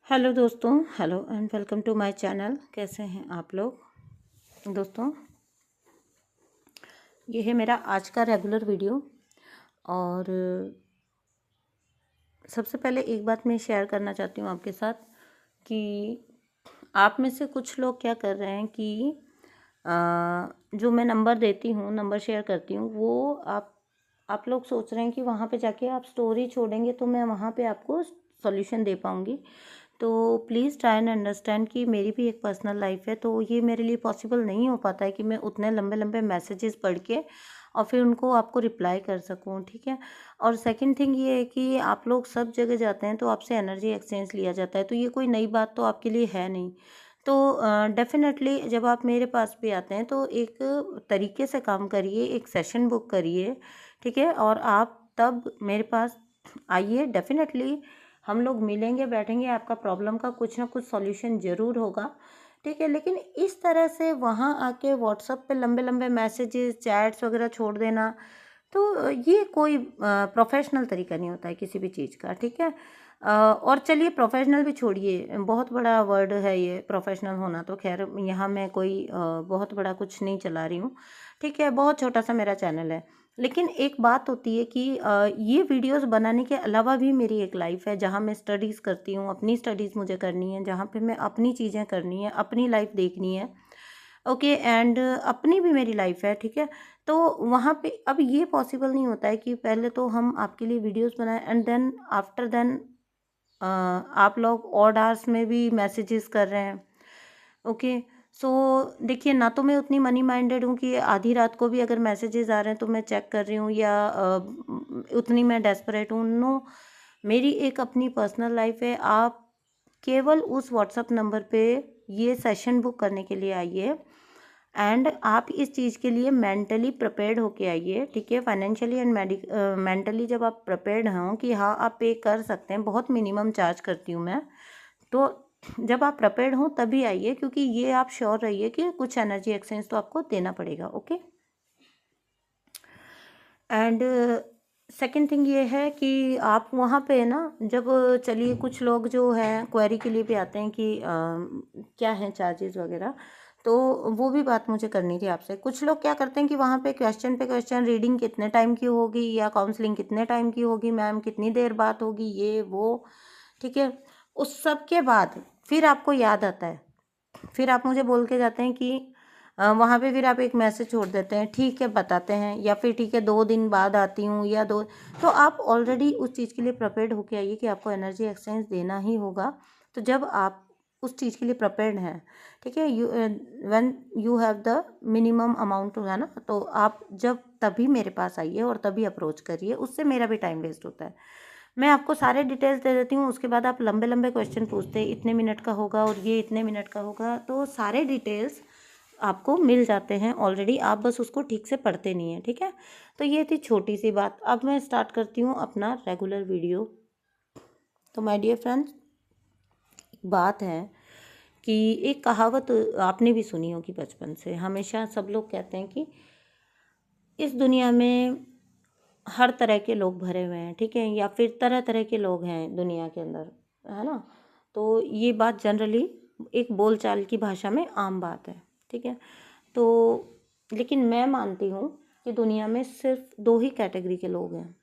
Hello दोस्तों, hello and welcome to my channel. कैसे हैं आप लोग दोस्तों? ये है मेरा आज का रेगुलर वीडियो। और सबसे पहले एक बात मैं शेयर करना चाहती हूँ आपके साथ कि आप में से कुछ लोग क्या कर रहे हैं कि जो मैं नंबर देती हूँ, नंबर शेयर करती हूँ, वो आप लोग सोच रहे हैं कि वहाँ पे जाके आप स्टोरी छोड़ेंगे तो मैं वहाँ पे आपको सॉल्यूशन दे पाऊँगी। तो प्लीज़ ट्राई एंड अंडरस्टैंड कि मेरी भी एक पर्सनल लाइफ है, तो ये मेरे लिए पॉसिबल नहीं हो पाता है कि मैं उतने लंबे लंबे मैसेजेस पढ़ के और फिर उनको आपको रिप्लाई कर सकूँ, ठीक है। और सेकंड थिंग ये है कि आप लोग सब जगह जाते हैं तो आपसे एनर्जी एक्सचेंज लिया जाता है, तो ये कोई नई बात तो आपके लिए है नहीं। तो डेफिनेटली जब आप मेरे पास भी आते हैं तो एक तरीके से काम करिए, एक सेशन बुक करिए, ठीक है। और आप तब मेरे पास आइए, डेफिनेटली हम लोग मिलेंगे, बैठेंगे, आपका प्रॉब्लम का कुछ ना कुछ सॉल्यूशन ज़रूर होगा, ठीक है। लेकिन इस तरह से वहाँ आके व्हाट्सएप पे लंबे लंबे मैसेजेस, चैट्स वगैरह छोड़ देना, तो ये कोई प्रोफेशनल तरीका नहीं होता है किसी भी चीज़ का, ठीक है। और चलिए, प्रोफेशनल भी छोड़िए, बहुत बड़ा वर्ड है ये प्रोफेशनल होना, तो खैर यहाँ मैं कोई बहुत बड़ा कुछ नहीं चला रही हूँ, ठीक है। बहुत छोटा सा मेरा चैनल है। लेकिन एक बात होती है कि ये वीडियोस बनाने के अलावा भी मेरी एक लाइफ है जहाँ मैं स्टडीज़ करती हूँ, अपनी स्टडीज़ मुझे करनी है, जहाँ पे मैं अपनी चीज़ें करनी है, अपनी लाइफ देखनी है, ओके। एंड अपनी भी मेरी लाइफ है, ठीक है। तो वहाँ पे अब ये पॉसिबल नहीं होता है कि पहले तो हम आपके लिए वीडियोस बनाएं एंड देन आफ्टर देन आप लोग ऑड आवर्स में भी मैसेजेस कर रहे हैं, ओके। सो देखिए, ना तो मैं उतनी मनी माइंडेड हूँ कि आधी रात को भी अगर मैसेजेस आ रहे हैं तो मैं चेक कर रही हूँ, या उतनी मैं डेस्परेट हूँ, नो। मेरी एक अपनी पर्सनल लाइफ है। आप केवल उस व्हाट्सएप नंबर पे ये सेशन बुक करने के लिए आइए एंड आप इस चीज़ के लिए मेंटली प्रिपेयर्ड होके आइए, ठीक है। फाइनेंशियली एंड मेंटली जब आप प्रिपेयर्ड हों कि हाँ आप पे कर सकते हैं, बहुत मिनिमम चार्ज करती हूँ मैं, तो जब आप प्रिपेयर्ड हों तभी आइए, क्योंकि ये आप श्योर रहिए कि कुछ एनर्जी एक्सचेंज तो आपको देना पड़ेगा, ओके। एंड सेकंड थिंग ये है कि आप वहाँ पे ना, जब चलिए कुछ लोग जो हैं क्वेरी के लिए भी आते हैं कि क्या है चार्जेस वगैरह, तो वो भी बात मुझे करनी थी आपसे। कुछ लोग क्या करते हैं कि वहाँ पे क्वेश्चन, रीडिंग कितने टाइम की होगी या काउंसलिंग कितने टाइम की होगी मैम, कितनी देर बात होगी, ये वो, ठीक है। उस सब के बाद फिर आपको याद आता है, फिर आप मुझे बोल के जाते हैं कि वहाँ पे फिर आप एक मैसेज छोड़ देते हैं, ठीक है बताते हैं, या फिर ठीक है 2 दिन बाद आती हूँ, या दो। तो आप ऑलरेडी उस चीज़ के लिए प्रिपेयर्ड होके आइए कि आपको एनर्जी एक्सचेंज देना ही होगा। तो जब आप उस चीज़ के लिए प्रिपेयर्ड हैं, ठीक है, when you have the minimum amount, है ना, तो आप जब तभी मेरे पास आइए और तभी अप्रोच करिए, उससे मेरा भी टाइम वेस्ट होता है। मैं आपको सारे डिटेल्स दे देती हूँ, उसके बाद आप लंबे लंबे क्वेश्चन पूछते हैं, इतने मिनट का होगा और ये इतने मिनट का होगा, तो सारे डिटेल्स आपको मिल जाते हैं ऑलरेडी, आप बस उसको ठीक से पढ़ते नहीं हैं, ठीक है। तो ये थी छोटी सी बात। अब मैं स्टार्ट करती हूँ अपना रेगुलर वीडियो। तो माय डियर फ्रेंड्स, बात है कि एक कहावत आपने भी सुनी होगी बचपन से, हमेशा सब लोग कहते हैं कि इस दुनिया में हर तरह के लोग भरे हुए हैं, ठीक है, या फिर तरह तरह के लोग हैं दुनिया के अंदर, है ना। तो ये बात जनरली एक बोलचाल की भाषा में आम बात है, ठीक है। तो लेकिन मैं मानती हूँ कि दुनिया में सिर्फ 2 ही कैटेगरी के लोग हैं,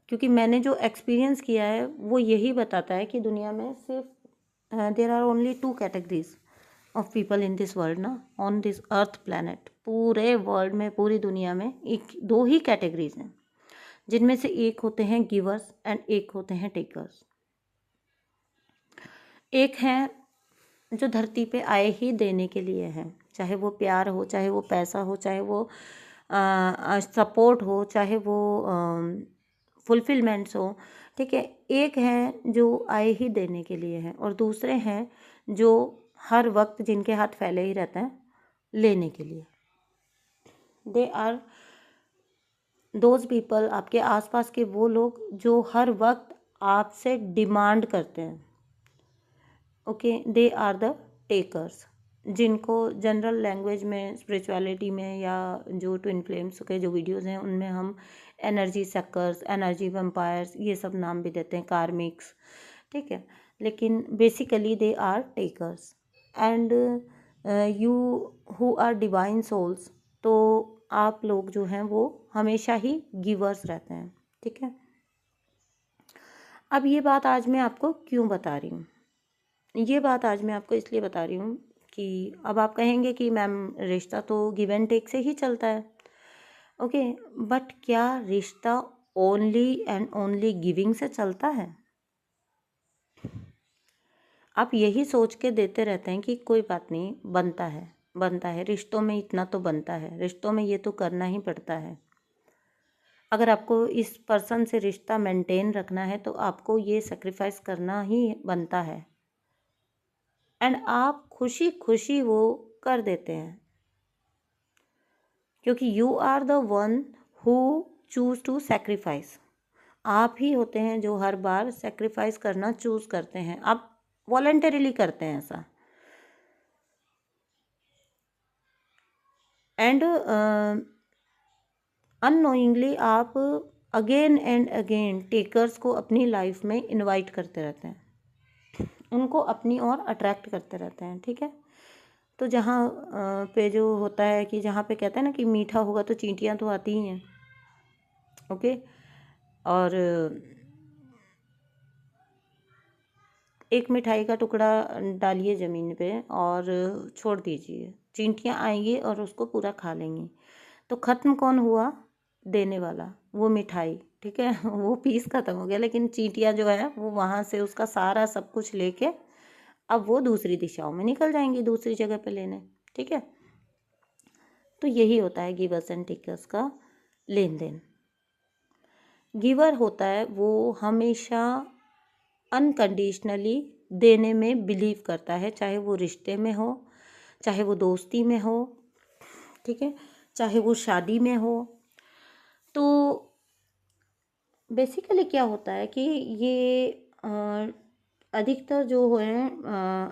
क्योंकि मैंने जो एक्सपीरियंस किया है वो यही बताता है कि दुनिया में सिर्फ there are only 2 categories of people in this world, ना, ऑन दिस अर्थ प्लैनेट। पूरे वर्ल्ड में, पूरी दुनिया में एक 2 ही कैटेगरीज हैं, जिनमें से एक होते हैं गिवर्स एंड एक होते हैं टेकर्स। एक है जो धरती पे आए ही देने के लिए है, चाहे वो प्यार हो, चाहे वो पैसा हो, चाहे वो सपोर्ट हो, चाहे वो फुलफिलमेंट्स हो, ठीक है। एक है जो आए ही देने के लिए है, और दूसरे हैं जो हर वक्त जिनके हाथ फैले ही रहते हैं लेने के लिए। दे आर दोज पीपल, आपके आसपास के वो लोग जो हर वक्त आपसे डिमांड करते हैं, okay. They are the takers, जिनको जनरल लैंग्वेज में, स्पिरिचुअलिटी में, या जो ट्विन फ्लेम्स के जो वीडियोस हैं उनमें हम एनर्जी सक्कर्स, एनर्जी वैम्पायर्स, ये सब नाम भी देते हैं, कार्मिक्स, ठीक है। लेकिन basically they are takers. And you who are divine souls, तो आप लोग जो हैं वो हमेशा ही गिवर्स रहते हैं, ठीक है। अब ये बात आज मैं आपको क्यों बता रही हूँ, ये बात आज मैं आपको इसलिए बता रही हूँ कि अब आप कहेंगे कि मैम रिश्ता तो गिव एंड टेक से ही चलता है, ओके, बट क्या रिश्ता ओनली एंड ओनली गिविंग से चलता है? आप यही सोच के देते रहते हैं कि कोई बात नहीं, बनता है रिश्तों में, इतना तो बनता है, रिश्तों में ये तो करना ही पड़ता है। अगर आपको इस पर्सन से रिश्ता मेंटेन रखना है तो आपको ये सेक्रीफाइस करना ही बनता है, एंड आप खुशी खुशी वो कर देते हैं, क्योंकि you are the one who choose to sacrifice. आप ही होते हैं जो हर बार सेक्रीफाइस करना चूज करते हैं, आप वॉलंटरीली करते हैं ऐसा। एंड अननोइंगली आप अगेन एंड अगेन टेकर्स को अपनी लाइफ में इनवाइट करते रहते हैं, उनको अपनी ओर अट्रैक्ट करते रहते हैं, ठीक है। तो जहाँ पे जो होता है कि जहाँ पे कहते हैं ना कि मीठा होगा तो चींटियाँ तो आती ही हैं, ओके। और एक मिठाई का टुकड़ा डालिए ज़मीन पे और छोड़ दीजिए, चींटियाँ आएंगी और उसको पूरा खा लेंगी। तो ख़त्म कौन हुआ? देने वाला, वो मिठाई, ठीक है। वो पीस ख़त्म हो गया, लेकिन चींटियाँ जो है वो वहाँ से उसका सारा सब कुछ लेके अब वो दूसरी दिशाओं में निकल जाएंगी, दूसरी जगह पे लेने, ठीक है। तो यही होता है गिवर्स एंड टेकर्स का लेन देन। गिवर होता है वो हमेशा अनकंडीशनली देने में बिलीव करता है, चाहे वो रिश्ते में हो, चाहे वो दोस्ती में हो, ठीक है, चाहे वो शादी में हो। तो बेसिकली क्या होता है कि ये अधिकतर जो है,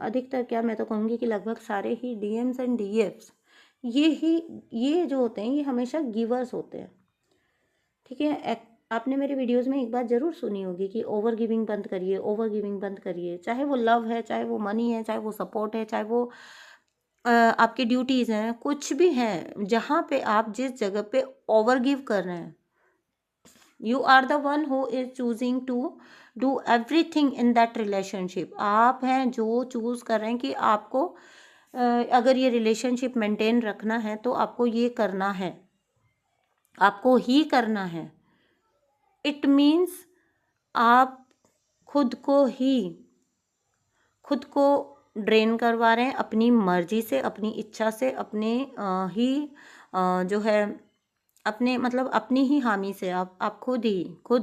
अधिकतर क्या, मैं तो कहूँगी कि लगभग सारे ही डीएम्स एंड डीएफ्स ये जो होते हैं ये हमेशा गिवर्स होते हैं, ठीक है। आपने मेरे वीडियोस में एक बात ज़रूर सुनी होगी कि ओवर गिविंग बंद करिए, ओवर गिविंग बंद करिए, चाहे वो लव है, चाहे वो मनी है, चाहे वो सपोर्ट है, चाहे वो आपकी ड्यूटीज़ हैं, कुछ भी हैं, जहाँ पे आप जिस जगह पे ओवर गिव कर रहे हैं, you are the one who is choosing to do everything in that relationship. आप हैं जो चूज़ कर रहे हैं कि आपको अगर ये रिलेशनशिप मेंटेन रखना है तो आपको ये करना है, आपको ही करना है। इट मीन्स आप खुद को ड्रेन करवा रहे हैं अपनी मर्जी से, अपनी इच्छा से, अपने ही जो है अपने मतलब अपनी ही हामी से आप खुद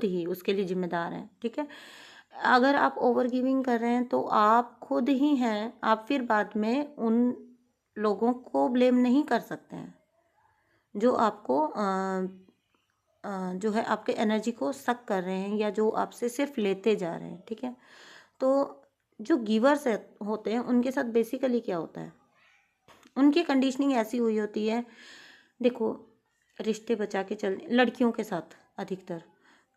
ही उसके लिए जिम्मेदार हैं, ठीक है। अगर आप ओवर गिविंग कर रहे हैं तो आप खुद ही हैं, आप फिर बाद में उन लोगों को ब्लेम नहीं कर सकते हैं जो आपको जो है आपके एनर्जी को सक कर रहे हैं या जो आपसे सिर्फ लेते जा रहे हैं, ठीक है। तो जो गिवर्स होते हैं उनके साथ बेसिकली क्या होता है, उनकी कंडीशनिंग ऐसी हुई होती है, देखो रिश्ते बचा के चल, लड़कियों के साथ अधिकतर,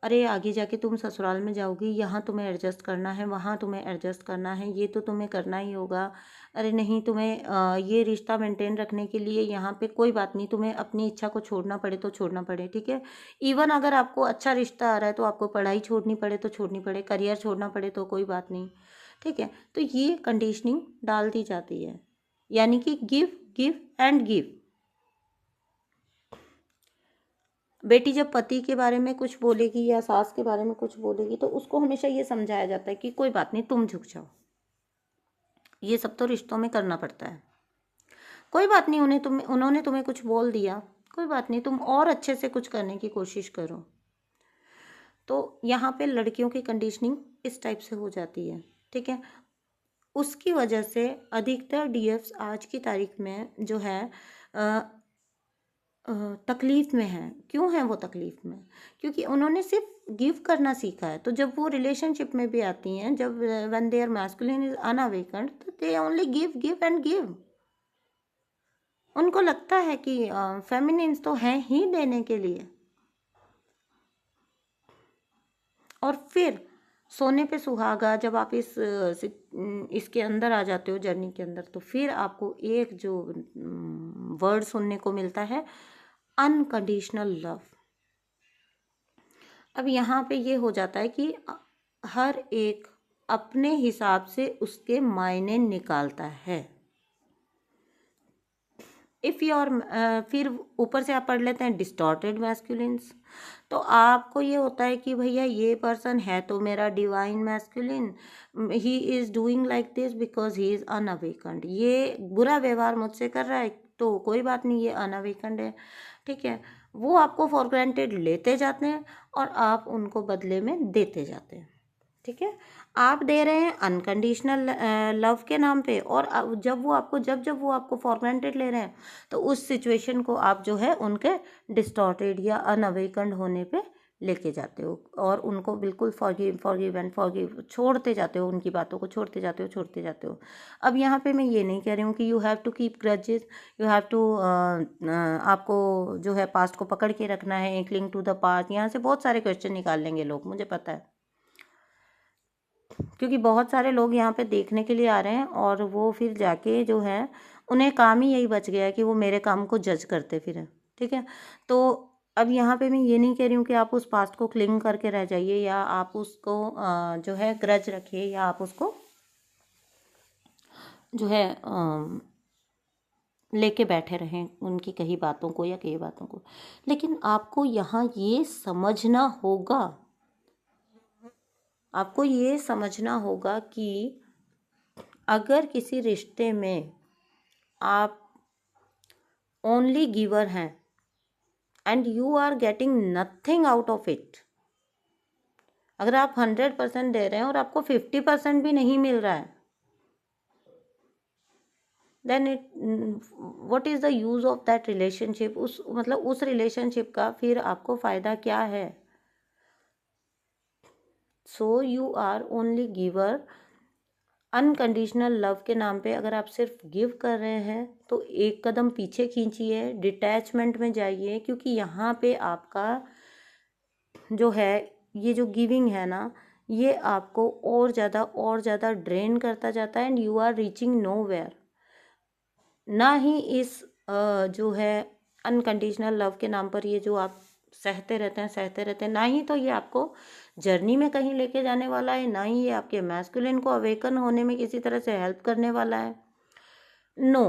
अरे आगे जाके तुम ससुराल में जाओगी, यहाँ तुम्हें एडजस्ट करना है, वहाँ तुम्हें एडजस्ट करना है, ये तो तुम्हें करना ही होगा। अरे नहीं, तुम्हें ये रिश्ता मेंटेन रखने के लिए यहाँ पे कोई बात नहीं, तुम्हें अपनी इच्छा को छोड़ना पड़े तो छोड़ना पड़े, ठीक है। इवन अगर आपको अच्छा रिश्ता आ रहा है तो आपको पढ़ाई छोड़नी पड़े तो छोड़नी पड़े, करियर छोड़ना पड़े तो कोई बात नहीं, ठीक है। तो ये कंडीशनिंग डाल दी जाती है, यानी कि गिव गिव एंड गिव। बेटी जब पति के बारे में कुछ बोलेगी या सास के बारे में कुछ बोलेगी तो उसको हमेशा ये समझाया जाता है कि कोई बात नहीं, तुम झुक जाओ, ये सब तो रिश्तों में करना पड़ता है, कोई बात नहीं, उन्होंने तुम्हें कुछ बोल दिया, कोई बात नहीं, तुम और अच्छे से कुछ करने की कोशिश करो। तो यहाँ पे लड़कियों की कंडीशनिंग इस टाइप से हो जाती है, ठीक है। उसकी वजह से अधिकतर डीएफ्स आज की तारीख में जो है तकलीफ़ में हैं। क्यों हैं वो तकलीफ़ में? क्योंकि उन्होंने सिर्फ गिव करना सीखा है। तो जब वो रिलेशनशिप में भी आती हैं, जब व्हेन देयर मैस्कुलिन इज अनअवेकन्ड, तो they only give give and give. उनको लगता है कि फेमिनिन्स तो हैं ही देने के लिए, और फिर सोने पे सुहागा, जब आप इसके अंदर आ जाते हो, जर्नी के अंदर, तो फिर आपको एक जो वर्ड सुनने को मिलता है, अनकंडीशनल लव। अब यहाँ पे ये हो जाता है कि हर एक अपने हिसाब से उसके मायने निकालता है। इफ़ यू आर फिर ऊपर से आप पढ़ लेते हैं डिस्टॉर्टेड मैस्कुलिन्स। तो आपको ये होता है कि भैया ये पर्सन है तो मेरा divine masculine, he is doing like this because he is unawakened. ये बुरा व्यवहार मुझसे कर रहा है तो कोई बात नहीं, ये अनअवेकन्ड है, ठीक है। वो आपको फॉर ग्रांटेड लेते जाते हैं और आप उनको बदले में देते जाते हैं, ठीक है। आप दे रहे हैं अनकंडीशनल लव के नाम पे, और जब वो आपको फॉर ग्रांटेड ले रहे हैं तो उस सिचुएशन को आप जो है उनके डिस्टॉर्टेड या अनअवेकन्ड होने पे लेके जाते हो और उनको बिल्कुल फॉरगिव एंड फॉरगिव छोड़ते जाते हो, उनकी बातों को छोड़ते जाते हो। अब यहाँ पे मैं ये नहीं कह रही हूँ कि you have to keep grudges, you have to आपको जो है पास्ट को पकड़ के रखना है, क्लिंग टू द पास्ट। यहाँ से बहुत सारे क्वेश्चन निकाल लेंगे लोग, मुझे पता है, क्योंकि बहुत सारे लोग यहाँ पे देखने के लिए आ रहे हैं और वो फिर जाके जो है उन्हें काम ही यही बच गया है कि वो मेरे काम को जज करते फिर, ठीक है। तो अब यहाँ पे मैं ये नहीं कह रही हूँ कि आप उस पास्ट को क्लिंग करके रह जाइए या आप उसको जो है ग्रज रखिए या आप उसको जो है लेके बैठे रहें उनकी कही बातों को या कई बातों को। लेकिन आपको यहाँ ये समझना होगा, आपको ये समझना होगा कि अगर किसी रिश्ते में आप ओनली गिवर हैं and you are getting nothing out of it, अगर आप 100% दे रहे हैं और आपको 50% भी नहीं मिल रहा है, then what is the use of that relationship. उस रिलेशनशिप का फिर आपको फ़ायदा क्या है। So you are only giver. Unconditional love के नाम पे अगर आप सिर्फ गिव कर रहे हैं तो एक कदम पीछे खींचिए, डिटैचमेंट में जाइए, क्योंकि यहाँ पे आपका जो है ये जो गिविंग है ना, ये आपको और ज़्यादा ड्रेन करता जाता है and you are reaching nowhere. ना ही इस जो है अनकंडीशनल लव के नाम पर ये जो आप सहते रहते हैं, ना ही तो ये आपको जर्नी में कहीं लेके जाने वाला है, ना ही ये आपके मैस्कुलिन को अवेकन होने में किसी तरह से हेल्प करने वाला है। No,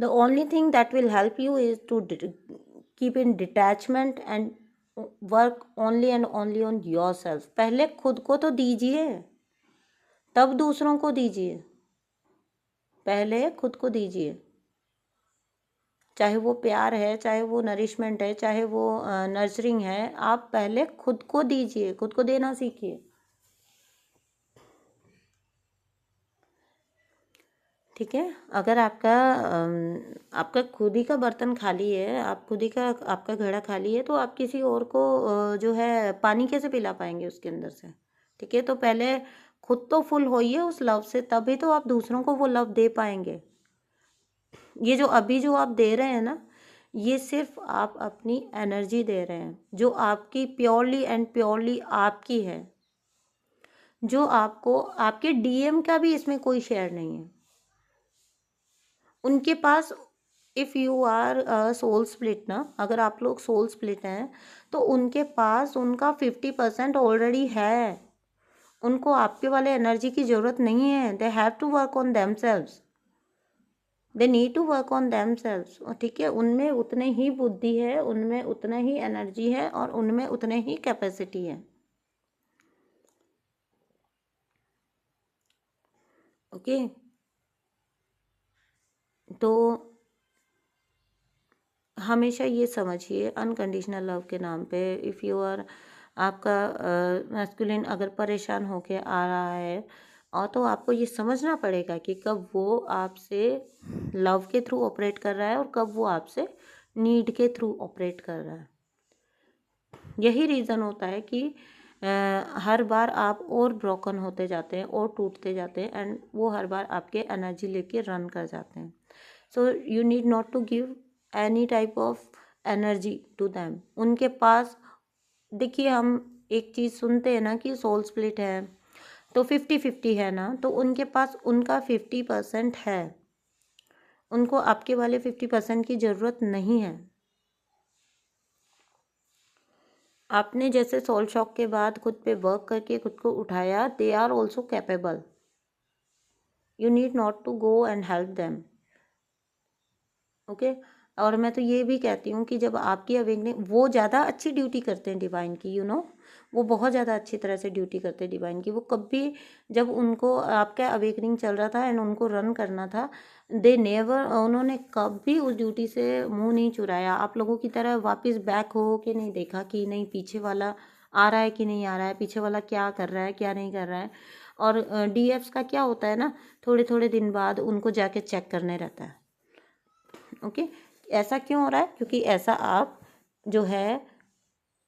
the only thing that will help you is to keep in detachment and work only and only on yourself. पहले खुद को तो दीजिए, तब दूसरों को दीजिए। पहले खुद को दीजिए, चाहे वो प्यार है, चाहे वो नरिशमेंट है, चाहे वो नर्चरिंग है, आप पहले खुद को दीजिए, खुद को देना सीखिए, ठीक है। अगर आपका खुद ही का बर्तन खाली है, आप खुद ही का आपका घड़ा खाली है, तो आप किसी और को जो है पानी कैसे पिला पाएंगे उसके अंदर से, ठीक है। तो पहले खुद तो फुल होइए उस लव से, तभी तो आप दूसरों को वो लव दे पाएंगे। ये जो अभी जो आप दे रहे हैं ना, ये सिर्फ आप अपनी एनर्जी दे रहे हैं जो आपकी प्योरली एंड प्योरली आपकी है, जो आपको आपके डीएम का भी इसमें कोई शेयर नहीं है। उनके पास, if you are soul split ना, अगर आप लोग सोल स्प्लिट हैं तो उनके पास उनका 50% ऑलरेडी है। उनको आपके वाले एनर्जी की ज़रूरत नहीं है। They have to work on themselves, they need to work on themselves, ठीक है। उनमें उतने ही बुद्धि है, उनमें उतना ही एनर्जी है और उनमें उतने ही कैपेसिटी है, ओके। तो हमेशा ये समझिए अनकंडीशनल लव के नाम पे इफ़ यू आर, आपका मैस्कुलिन अगर परेशान होके आ रहा है और तो आपको ये समझना पड़ेगा कि कब वो आपसे लव के थ्रू ऑपरेट कर रहा है और कब वो आपसे नीड के थ्रू ऑपरेट कर रहा है। यही रीज़न होता है कि हर बार आप और ब्रोकन होते जाते हैं और टूटते जाते हैं एंड वो हर बार आपके एनर्जी लेके रन कर जाते हैं। So you need not to give any type of energy to them. उनके पास देखिए, हम एक चीज़ सुनते हैं ना कि सोल स्प्लिट है तो 50-50 है ना, तो उनके पास उनका 50% है, उनको आपके वाले 50% की ज़रूरत नहीं है। आपने जैसे सोल शॉक के बाद खुद पे वर्क करके खुद को उठाया, they are also capable, you need not to go and help them. Okay. और मैं तो ये भी कहती हूँ कि जब आपकी अवेकनिंग, वो ज़्यादा अच्छी ड्यूटी करते हैं डिवाइन की, वो बहुत ज़्यादा अच्छी तरह से ड्यूटी करते हैं डिवाइन की। वो कभी, जब उनको आपका अवेकनिंग चल रहा था एंड उनको रन करना था, दे नेवर, उन्होंने कभी उस ड्यूटी से मुंह नहीं चुराया। आप लोगों की तरह वापस बैक हो के नहीं देखा कि नहीं पीछे वाला आ रहा है कि नहीं आ रहा है, पीछे वाला क्या कर रहा है क्या नहीं कर रहा है। और डीएफ्स का क्या होता है ना, थोड़े थोड़े दिन बाद उनको जाके चेक करने रहता है। ओके। ऐसा क्यों हो रहा है? क्योंकि ऐसा आप जो है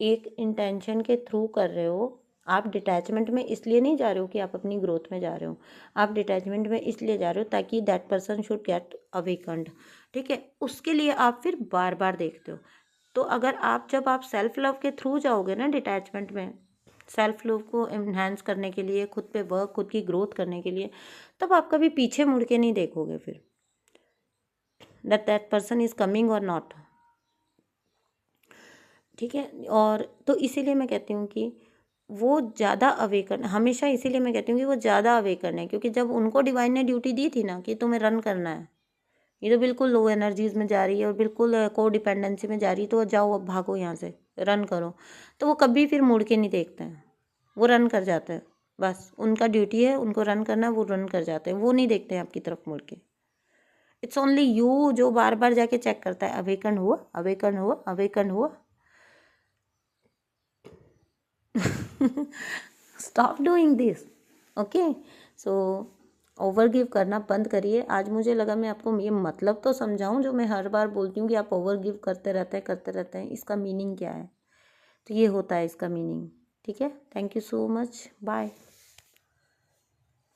एक इंटेंशन के थ्रू कर रहे हो। आप डिटैचमेंट में इसलिए नहीं जा रहे हो कि आप अपनी ग्रोथ में जा रहे हो, आप डिटैचमेंट में इसलिए जा रहे हो ताकि that person should get awakened. ठीक है, उसके लिए आप फिर बार बार देखते हो। तो अगर आप, जब आप सेल्फ लव के थ्रू जाओगे ना डिटैचमेंट में, सेल्फ लव को इन्हांस करने के लिए, खुद पे वर्क, खुद की ग्रोथ करने के लिए, तब आप कभी पीछे मुड़ के नहीं देखोगे फिर that person is coming or not। ठीक है। और तो इसीलिए मैं कहती हूँ कि वो ज़्यादा अवेकन, हमेशा इसीलिए मैं कहती हूँ कि वो ज़्यादा अवेकन है, क्योंकि जब उनको डिवाइन ने ड्यूटी दी थी ना कि तुम्हें रन करना है, ये तो बिल्कुल लो एनर्जीज में जा रही है और बिल्कुल को डिपेंडेंसी में जा रही है, तो जाओ अब भागो यहाँ से, रन करो। तो वो कभी फिर मुड़ के नहीं देखते हैं, वो रन कर जाते हैं। बस उनका ड्यूटी है, उनको रन करना है, वो रन कर जाते हैं, वो नहीं देखते हैं आपकी तरफ मुड़ के। इट्स ओनली यू जो बार बार जाके चेक करता है, अवेकन हुआ, अवेकन हुआ, अवेकन हुआ। Stop doing this. Okay. So over give करना बंद करिए। आज मुझे लगा मैं आपको ये मतलब तो समझाऊं, जो मैं हर बार बोलती हूँ कि आप ओवर गिव करते रहते हैं, इसका मीनिंग क्या है। तो ये होता है इसका मीनिंग। ठीक है, thank you so much, bye.